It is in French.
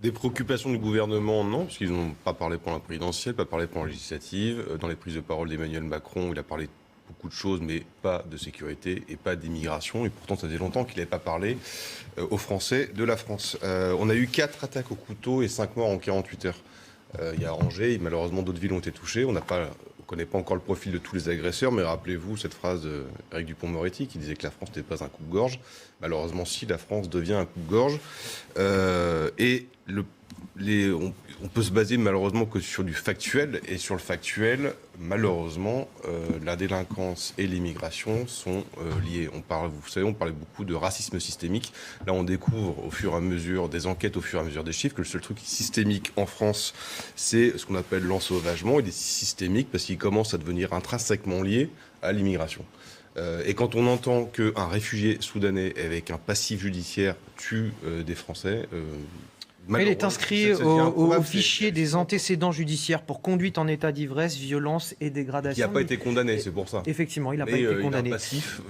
Des préoccupations du gouvernement, non, parce qu'ils n'ont pas parlé pendant la présidentielle, pas parlé pendant la législative. Dans les prises de parole d'Emmanuel Macron, il a parlé de beaucoup de choses, mais pas de sécurité et pas d'immigration. Et pourtant, ça faisait longtemps qu'il n'avait pas parlé aux Français de la France. On a eu 4 attaques au couteau et 5 morts en 48 heures. Il y a Angers, et malheureusement d'autres villes ont été touchées. On ne connaît pas encore le profil de tous les agresseurs, mais rappelez-vous cette phrase d'Éric Dupond-Moretti qui disait que la France n'était pas un coupe-gorge. Malheureusement, si, la France devient un coupe-gorge. On peut se baser malheureusement que sur du factuel. Et sur le factuel, malheureusement, la délinquance et l'immigration sont liées. Vous savez, on parlait beaucoup de racisme systémique. Là, on découvre au fur et à mesure des enquêtes, au fur et à mesure des chiffres, que le seul truc systémique en France, c'est ce qu'on appelle l'ensauvagement. Il est systémique parce qu'il commence à devenir intrinsèquement lié à l'immigration. Et quand on entend qu'un réfugié soudanais avec un passif judiciaire tue des Français... Il est inscrit au fichier des antécédents judiciaires pour conduite en état d'ivresse, violence et dégradation. Il n'a pas été condamné, c'est pour ça. Effectivement, il n'a pas été condamné. Il a un passif.